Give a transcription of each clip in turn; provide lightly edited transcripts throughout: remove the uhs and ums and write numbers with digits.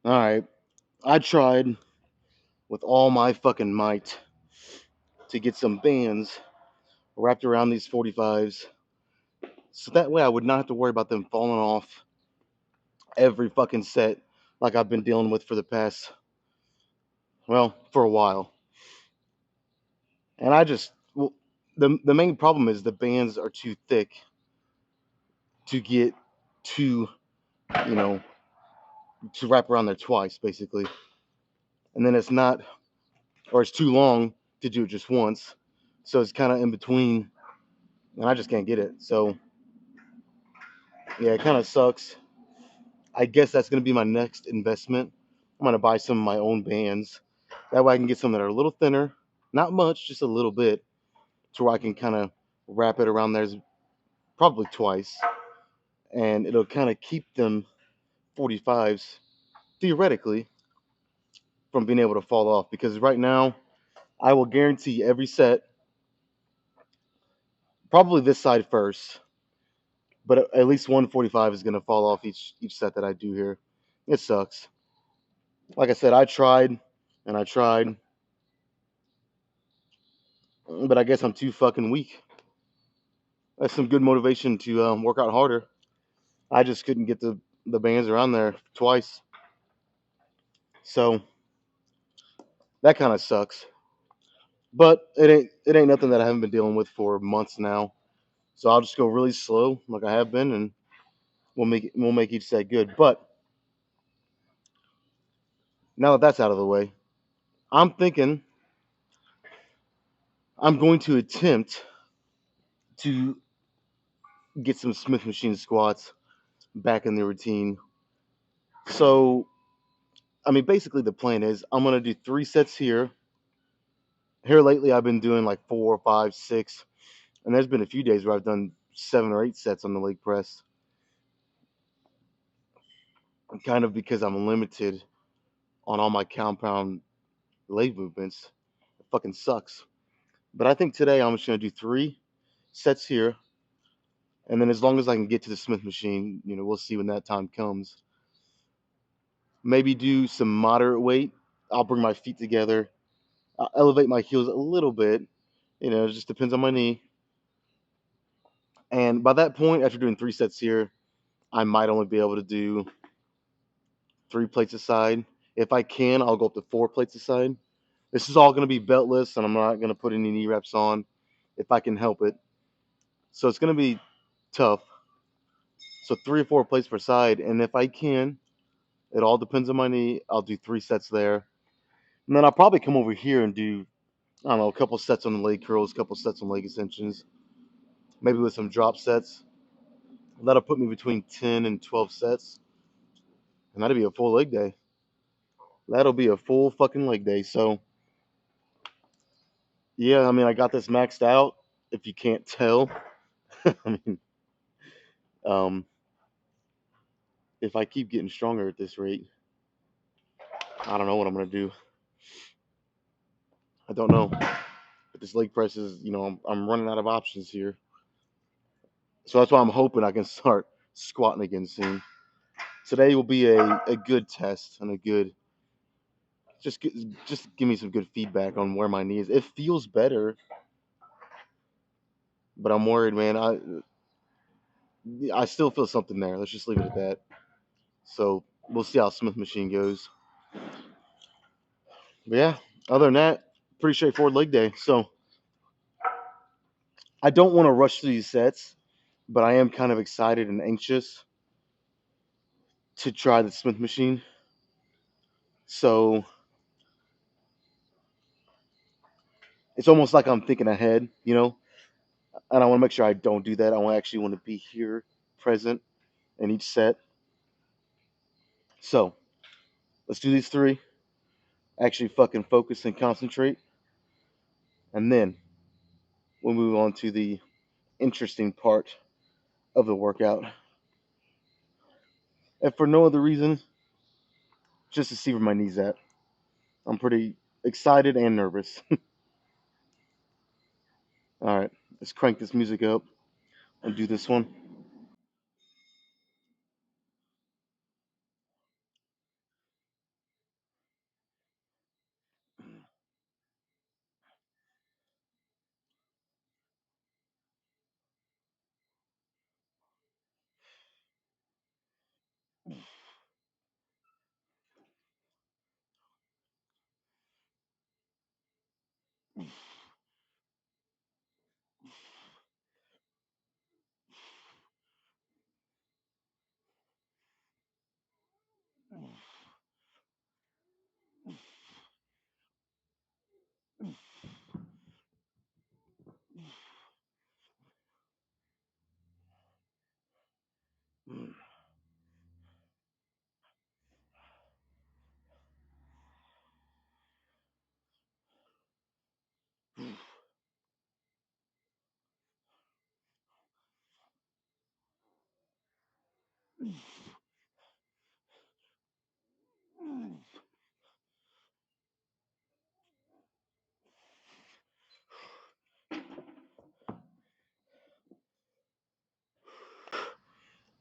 All right, I tried with all my fucking might to get some bands wrapped around these 45s, so that way I would not have to worry about them falling off every fucking set like I've been dealing with for the past, well, for a while. And I just, well, the main problem is the bands are too thick to get to, you know, to wrap around there twice, basically. And then it's not, or it's too long to do it just once. So it's kind of in between, and I just can't get it. So, yeah, it kind of sucks. I guess that's going to be my next investment. I'm going to buy some of my own bands. That way I can get some that are a little thinner, not much, just a little bit, to where I can kind of wrap it around there probably twice. And it'll kind of keep them 45s, theoretically, from being able to fall off. Because right now, I will guarantee every set, probably this side first, but at least 145 is going to fall off each set that I do here. It sucks. Like I said, I tried and I tried, but I guess I'm too fucking weak. That's some good motivation to work out harder. I just couldn't get the bands around there twice, so that kind of sucks. But it ain't nothing that I haven't been dealing with for months now. So I'll just go really slow, like I have been, and we'll make each set good. But now that that's out of the way, I'm thinking I'm going to attempt to get some Smith machine squats back in the routine. So, I mean, basically the plan is I'm gonna do 3 sets here. Here lately, I've been doing like 4, 5, 6, and there's been a few days where I've done 7 or 8 sets on the leg press, kind of because I'm limited on all my compound leg movements. It fucking sucks. But I think today I'm just gonna do 3 sets here, and then as long as I can get to the Smith machine, we'll see when that time comes. Maybe do some moderate weight. I'll bring my feet together. I'll elevate my heels a little bit. It just depends on my knee. And by that point, after doing 3 sets here, I might only be able to do 3 plates aside. If I can, I'll go up to 4 plates aside. This is all going to be beltless, and I'm not going to put any knee reps on if I can help it. So it's going to be tough. So 3 or 4 plates per side, and if I can, it all depends on my knee. I'll do 3 sets there, and then I'll probably come over here and do, I don't know, a couple sets on the leg curls, a couple sets on leg extensions, maybe with some drop sets. That'll put me between 10 and 12 sets, and that'll be a full leg day. That'll be a full fucking leg day. So yeah, I mean, I got this maxed out. If you can't tell, I mean, um, if I keep getting stronger at this rate, I don't know what I'm gonna do. I don't know. But this leg press is, I'm running out of options here. So that's why I'm hoping I can start squatting again soon. Today will be a good test and a good, just give me some good feedback on where my knee is. It feels better, but I'm worried, man. I still feel something there. Let's just leave it at that. So we'll see how Smith machine goes. But yeah, other than that, pretty straightforward leg day. So I don't want to rush through these sets, but I am kind of excited and anxious to try the Smith machine. So it's almost like I'm thinking ahead, you know, and I want to make sure I don't do that. I actually want to be here, present in each set. So let's do these three. Actually, fucking focus and concentrate, and then we'll move on to the interesting part of the workout. And for no other reason, just to see where my knee's at. I'm pretty excited and nervous. All right, let's crank this music up and do this one.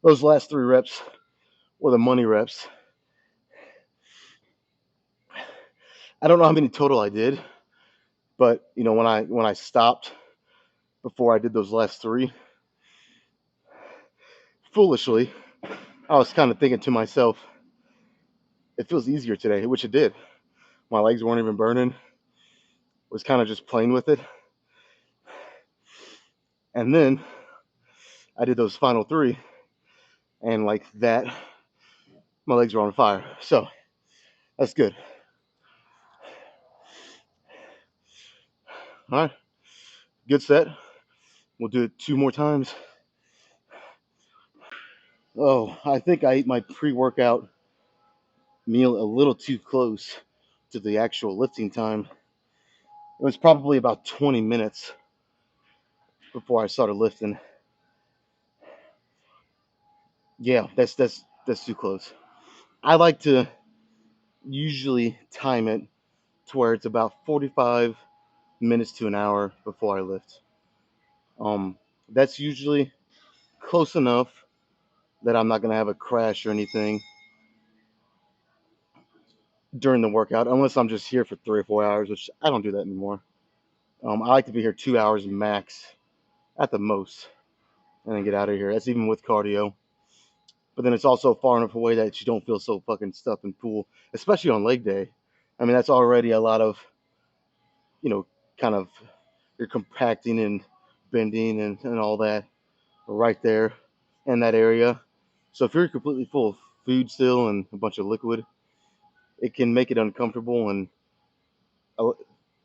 Those last three reps were the money reps. I don't know how many total I did, but you know when I stopped before I did those last three, foolishly, I was kind of thinking to myself, it feels easier today, which it did. My legs weren't even burning. Was kind of just playing with it, and then I did those final three, and like that, my legs were on fire. So that's good. All right, good set. We'll do it two more times. Oh, I think I ate my pre-workout meal a little too close to the actual lifting time. It was probably about 20 minutes before I started lifting. Yeah, that's too close. I like to usually time it to where it's about 45 minutes to an hour before I lift. Um, that's usually close enough that I'm not gonna have a crash or anything during the workout, unless I'm just here for 3 or 4 hours, which I don't do that anymore. I like to be here 2 hours max at the most, and then get out of here. That's even with cardio. But then it's also far enough away that you don't feel so fucking stuffed and full, especially on leg day. I mean, that's already a lot of, you know, kind of you're compacting and bending and all that right there in that area. So if you're completely full of food still and a bunch of liquid, it can make it uncomfortable and,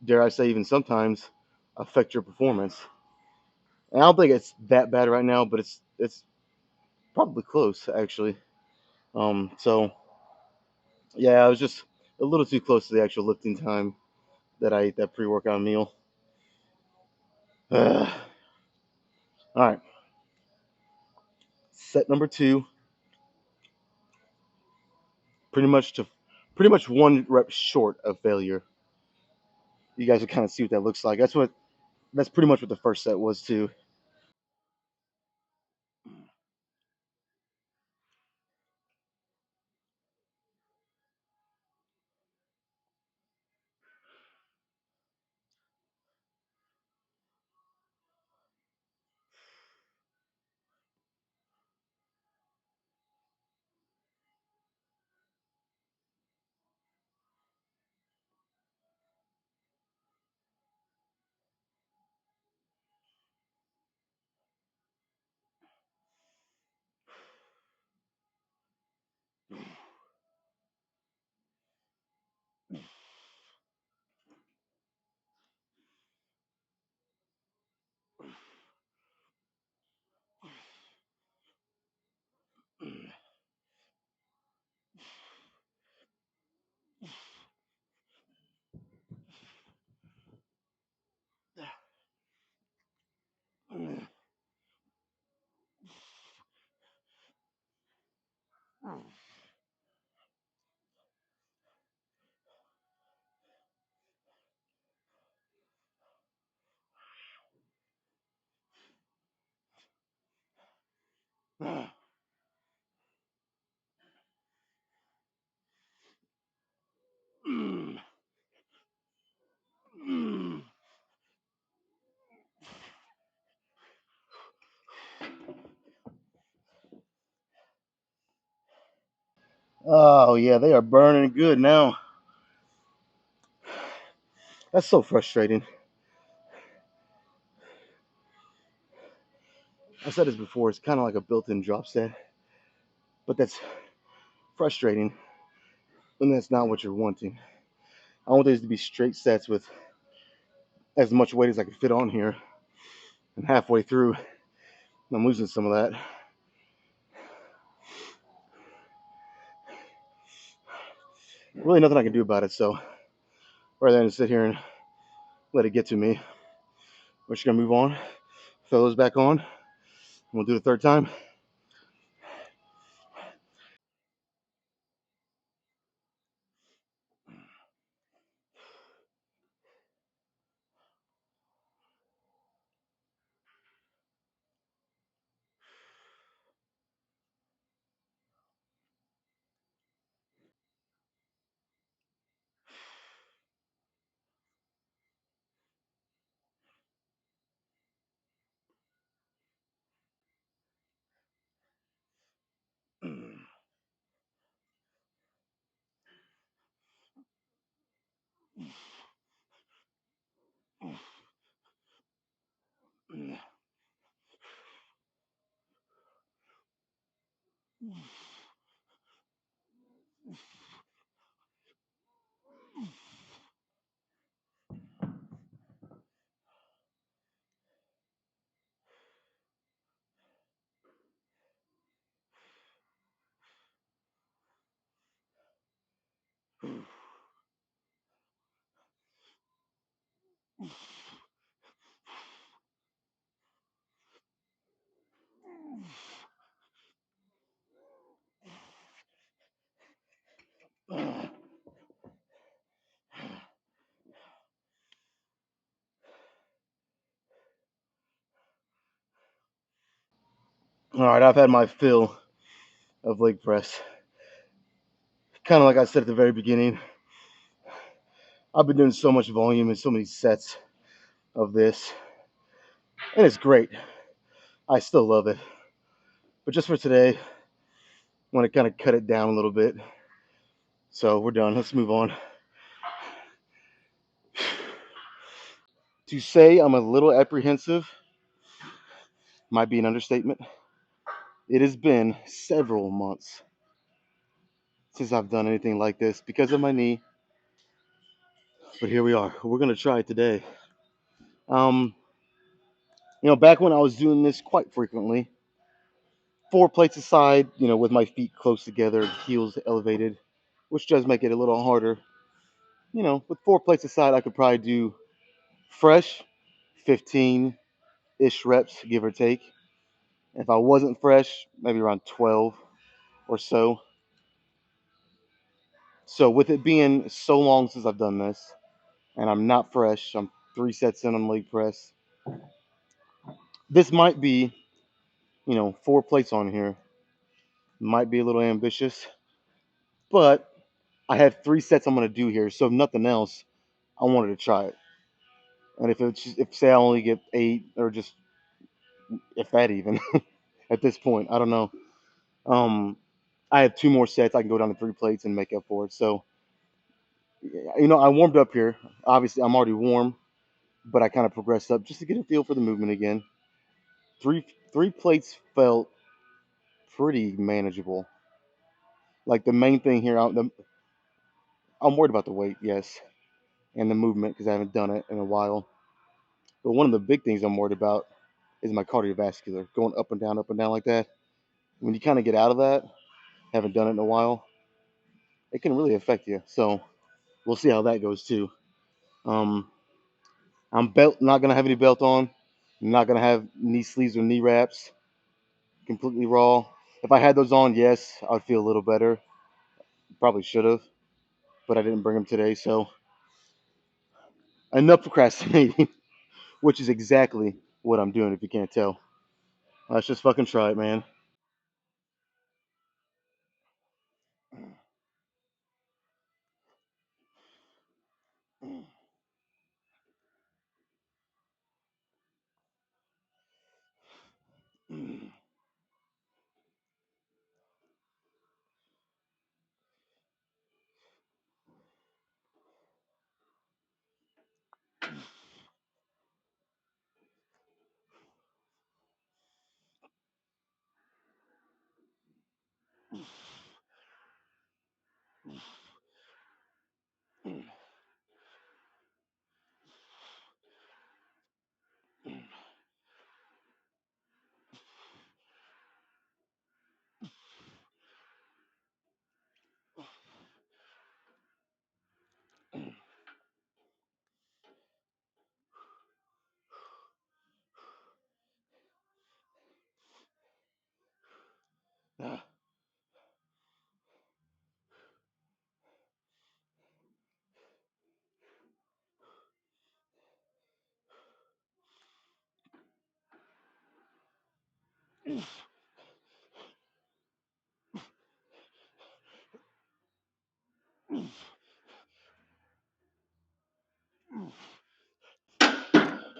dare I say, even sometimes affect your performance. And I don't think it's that bad right now, but it's probably close actually. So yeah, I was just a little too close to the actual lifting time that I ate that pre-workout meal. All right, set number two, pretty much to pretty much one rep short of failure. You guys will kind of see what that looks like. That's pretty much what the first set was too. Oh yeah, they are burning good now. That's so frustrating. I said this before, it's kind of like a built-in drop set, but that's frustrating when that's not what you're wanting. I want these to be straight sets with as much weight as I can fit on here, and halfway through, I'm losing some of that. Really nothing I can do about it, so rather than sit here and let it get to me, we're just gonna move on, throw those back on, and we'll do the third time. All right, I've had my fill of leg press. Kind of like I said at the very beginning, I've been doing so much volume and so many sets of this, and it's great. I still love it. But just for today, I want to kind of cut it down a little bit. So we're done. Let's move on. To say I'm a little apprehensive might be an understatement. It has been several months since I've done anything like this because of my knee. But here we are. We're gonna try it today. Um, back when I was doing this quite frequently, 4 plates aside, with my feet close together, heels elevated, which does make it a little harder. With 4 plates aside, I could probably do fresh 15-ish reps, give or take. If I wasn't fresh, maybe around 12 or so. So with it being so long since I've done this, and I'm not fresh, I'm 3 sets in on leg press. This might be, 4 plates on here. Might be a little ambitious, but I have 3 sets I'm gonna do here. So if nothing else, I wanted to try it. And if say I only get 8 or just if that even at this point, I don't know. Um, I have 2 more sets. I can go down to 3 plates and make up for it. So I warmed up here. Obviously, I'm already warm, but I kind of progressed up just to get a feel for the movement again. Three plates felt pretty manageable. Like the main thing here, I'm worried about the weight, yes, and the movement because I haven't done it in a while. But one of the big things I'm worried about is my cardiovascular going up and down like that. When you kind of get out of that, haven't done it in a while, it can really affect you. So we'll see how that goes too. Um, I'm not gonna have any belt on. I'm not gonna have knee sleeves or knee wraps. Completely raw. If I had those on, yes, I'd feel a little better. Probably should have, but I didn't bring them today. So enough procrastinating, which is exactly what I'm doing. If you can't tell, let's just fucking try it, man.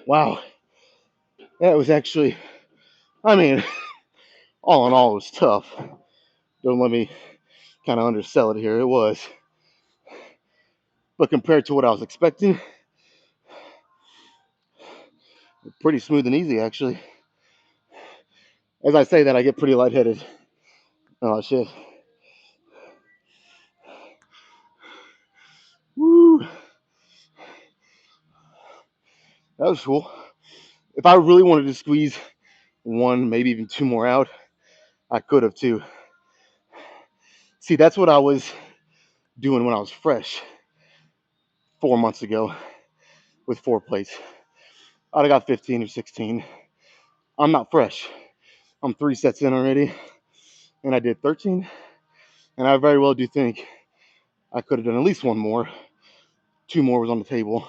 Wow, that was actually, I mean, all in all, it was tough. Don't let me kind of undersell it here. It was. But compared to what I was expecting, pretty smooth and easy, actually. As I say that, I get pretty lightheaded. Oh, shit. Woo. That was cool. If I really wanted to squeeze one, maybe even two more out, I could have too. See, that's what I was doing when I was fresh 4 months ago with 4 plates. I'd have got 15 or 16. I'm not fresh. I'm 3 sets in already, and I did 13. And I very well do think I could have done at least one more. Two more was on the table,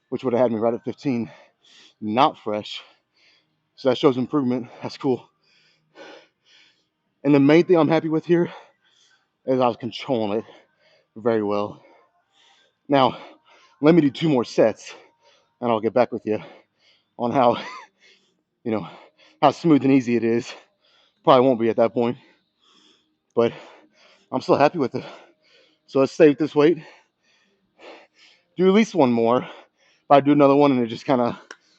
which would have had me right at 15. Not fresh. So that shows improvement. That's cool. And the main thing I'm happy with here is I was controlling it very well. Now, let me do 2 more sets, and I'll get back with you on how, you know, how smooth and easy it is. Probably won't be at that point, but I'm still happy with it. So let's stay with this weight. Do at least one more. If I do another one and it just kind of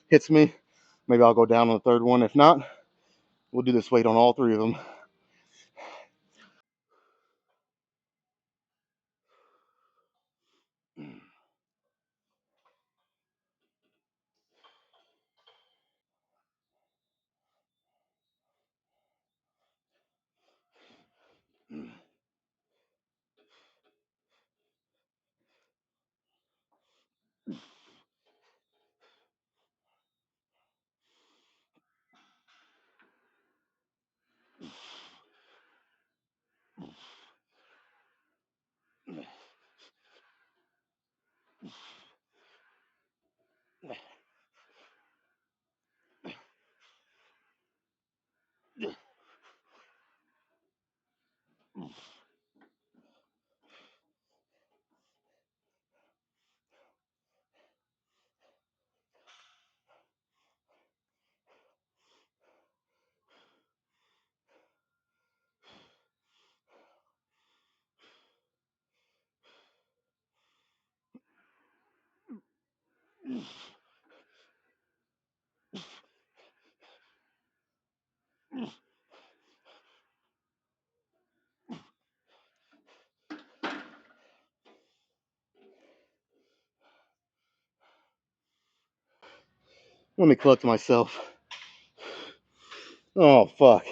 hits me, maybe I'll go down on the third one. If not, we'll do this weight on all 3 of them. Let me collect myself. Oh, fuck.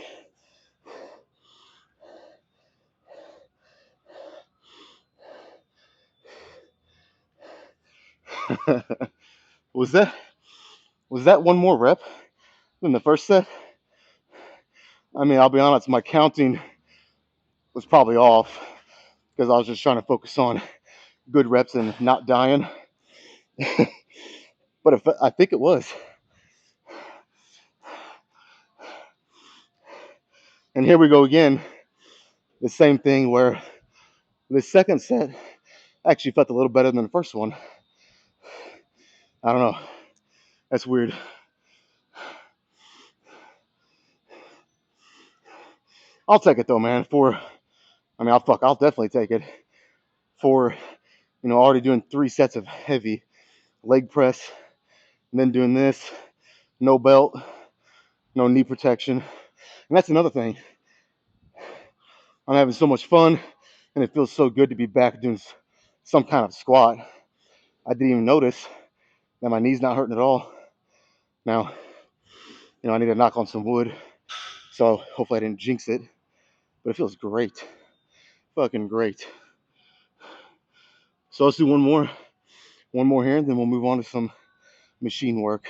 was that was that one more rep than the first set? I mean, I'll be honest, my counting was probably off because I was just trying to focus on good reps and not dying. But if, I think it was. And here we go again. The same thing where the second set actually felt a little better than the first one. I don't know. That's weird. I'll take it though, man. I'll definitely take it. For, already doing 3 sets of heavy leg press, and then doing this, no belt, no knee protection. And that's another thing. I'm having so much fun, and it feels so good to be back doing some kind of squat. I didn't even notice that my knee's not hurting at all. Now, I need to knock on some wood, so hopefully I didn't jinx it. But it feels great. Fucking great. So let's do one more here, and then we'll move on to some machine work.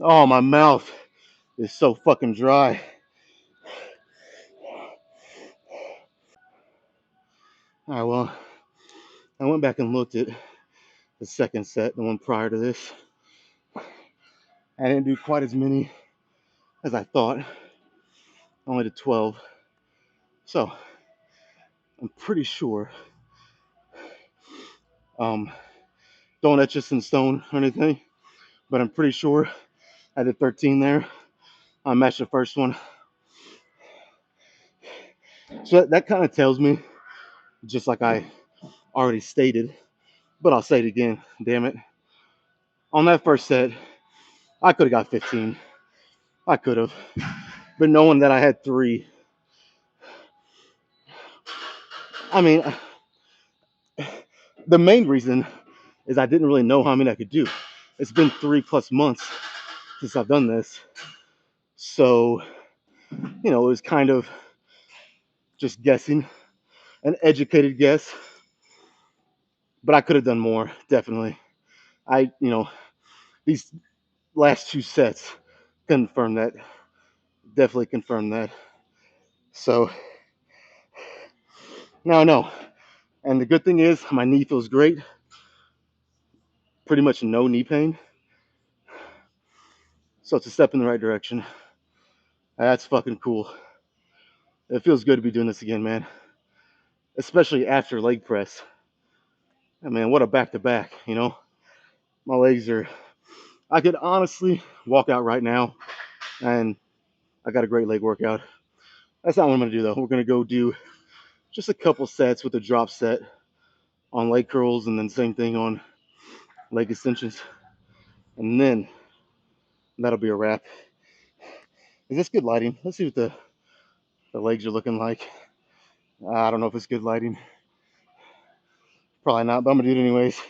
Oh, my mouth is so fucking dry. All right, well, I went back and looked at the second set, the one prior to this. I didn't do quite as many as I thought. I only did 12. So I'm pretty sure. Don't etch us in stone or anything, but I'm pretty sure I did 13 there. I matched the first one. So that kind of tells me, just like I already stated, but I'll say it again, damn it. On that first set, I could have got 15. I could have. But knowing that I had 3, I mean, the main reason is I didn't really know how many I could do. It's been 3+ months since I've done this. So, it was kind of just guessing, an educated guess. But I could have done more, definitely. These last 2 sets confirm that. Definitely confirm that. So, now I know. And the good thing is, my knee feels great. Pretty much no knee pain. So it's a step in the right direction. That's fucking cool. It feels good to be doing this again, man. Especially after leg press. I mean, what a back-to-back, My legs are... I could honestly walk out right now, and I got a great leg workout. That's not what I'm going to do, though. We're going to go do just a couple sets with a drop set on leg curls, and then same thing on leg extensions. And then that'll be a wrap. Is this good lighting? Let's see what the legs are looking like. I don't know if it's good lighting. Probably not, but I'm going to do it anyways.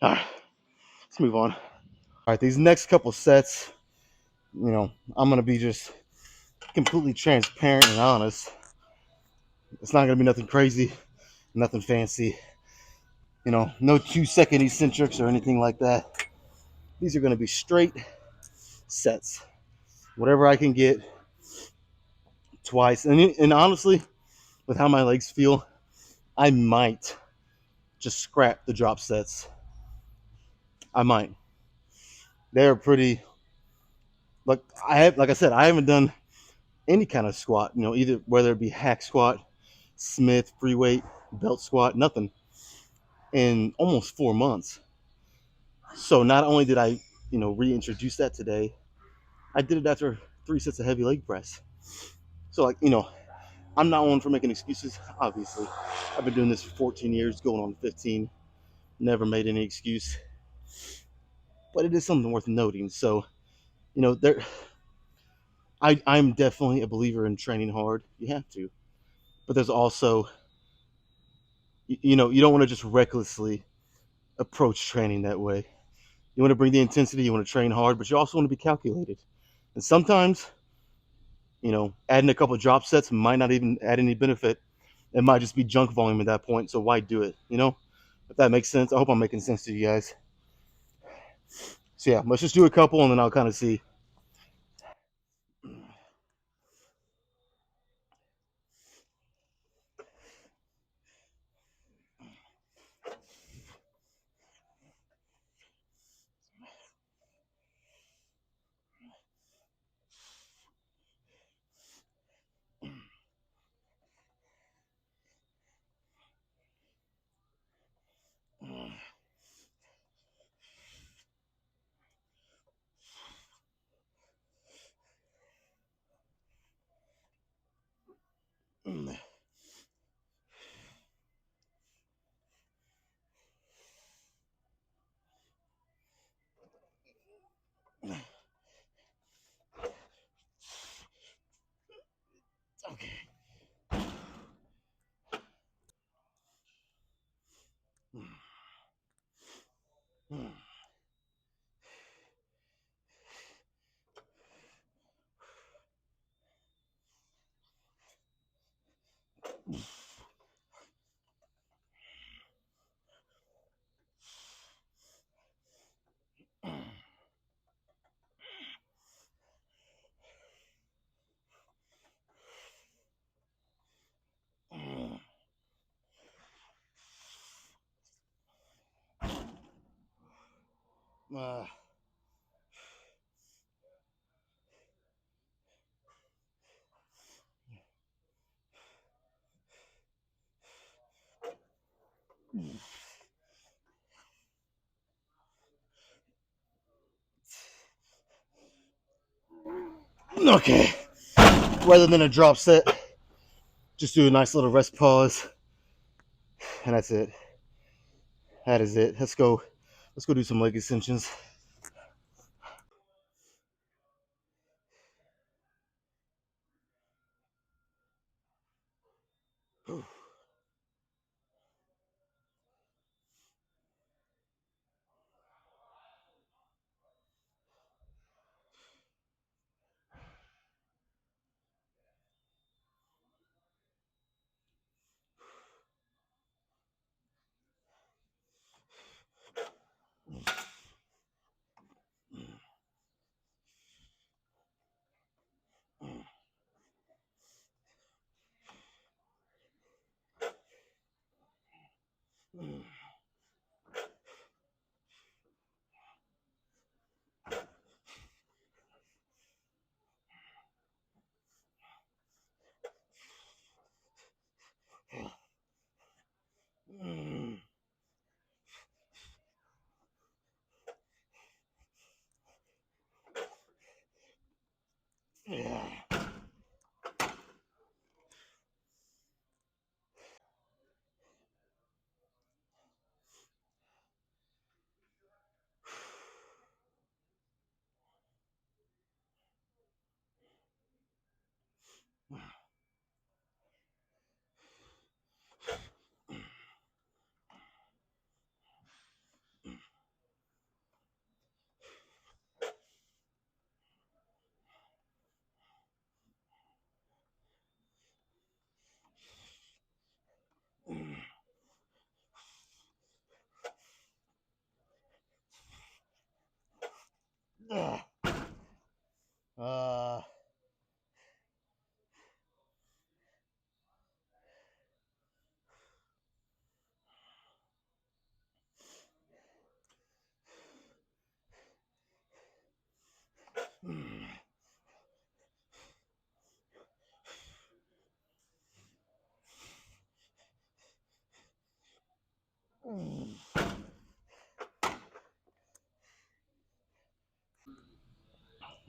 All right, let's move on. All right, these next couple sets, I'm going to be just completely transparent and honest. It's not going to be nothing crazy, nothing fancy. No 2-second eccentrics or anything like that. These are going to be straight sets. Whatever I can get twice. And honestly, with how my legs feel, I might just scrap the drop sets. I might. They're pretty... like I said, I haven't done any kind of squat, either whether it be hack squat, Smith, free weight, belt squat, nothing in almost 4 months. So not only did I, reintroduce that today, I did it after 3 sets of heavy leg press. So I'm not one for making excuses, obviously. I've been doing this for 14 years, going on 15. Never made any excuse. But it is something worth noting. So, there I'm definitely a believer in training hard. You have to. But there's also, you don't want to just recklessly approach training that way. You want to bring the intensity, you want to train hard, but you also want to be calculated. And sometimes, adding a couple of drop sets might not even add any benefit. It might just be junk volume at that point. So why do it? If that makes sense. I hope I'm making sense to you guys. So yeah, let's just do a couple and then I'll kind of see. Uh, okay. Rather than a drop set, just do a nice little rest pause, and that's it. That is it. Let's go. Let's go do some leg extensions. Yeah. Uh,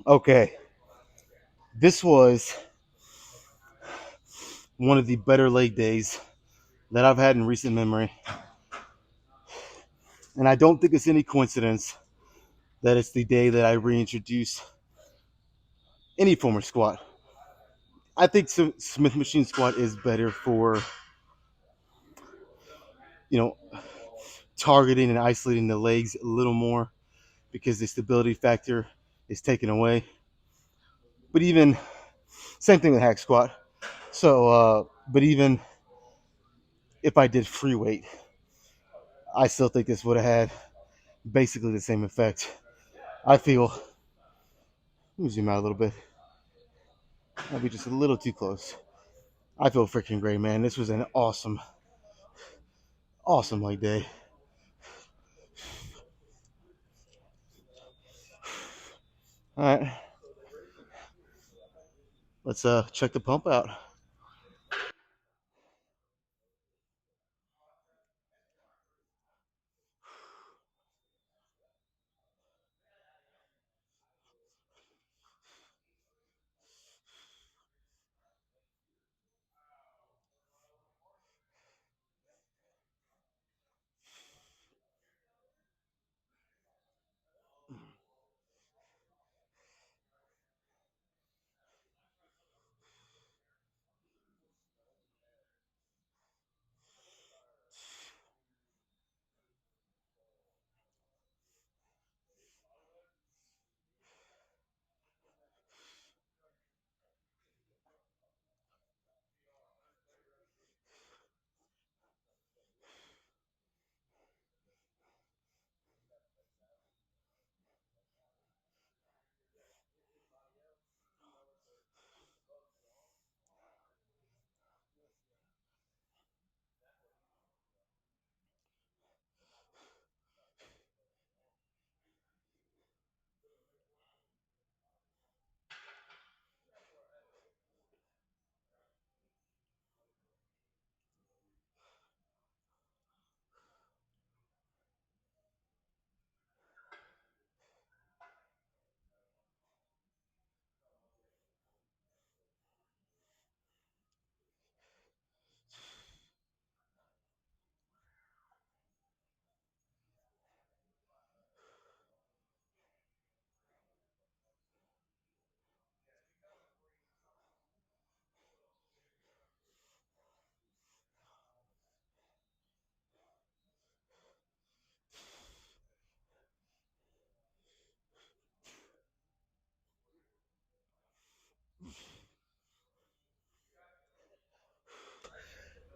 okay. This was one of the better leg days that I've had in recent memory. And I don't think it's any coincidence that it's the day that I reintroduced any form of squat. I think Smith machine squat is better for, you know, targeting and isolating the legs a little more because the stability factor is taken away. But even same thing with hack squat. So, but even if I did free weight, I still think this would have had basically the same effect. I feel. Let me zoom out a little bit. Might be just a little too close. I feel freaking great, man. This was an awesome, awesome leg day. All right, let's check the pump out.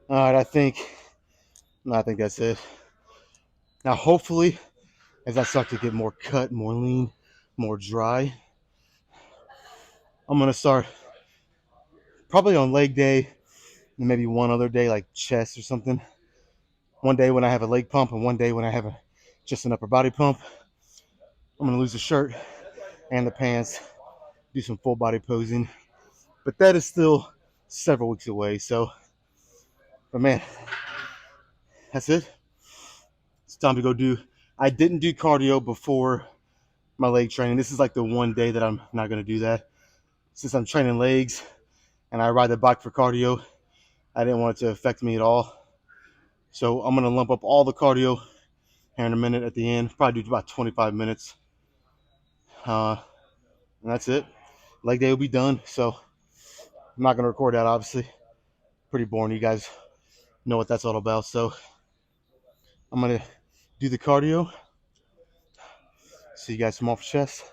All right, I think that's it. Now, hopefully, as I start to get more cut, more lean, more dry, I'm gonna start probably on leg day and maybe one other day like chest or something. One day when I have a leg pump and one day when I have just an upper body pump. I'm gonna lose the shirt and the pants, do some full body posing, but that is still several weeks away. So, but man, that's it. It's time to go do. I didn't do cardio before my leg training. This is like the one day that I'm not gonna do that. Since I'm training legs and I ride the bike for cardio, I didn't want it to affect me at all. So I'm gonna lump up all the cardio here in a minute at the end. Probably do about 25 minutes, and that's it. Leg day will be done. So I'm not gonna record that, obviously. Pretty boring. You guys know what that's all about. So I'm gonna do the cardio. See you guys tomorrow for chest.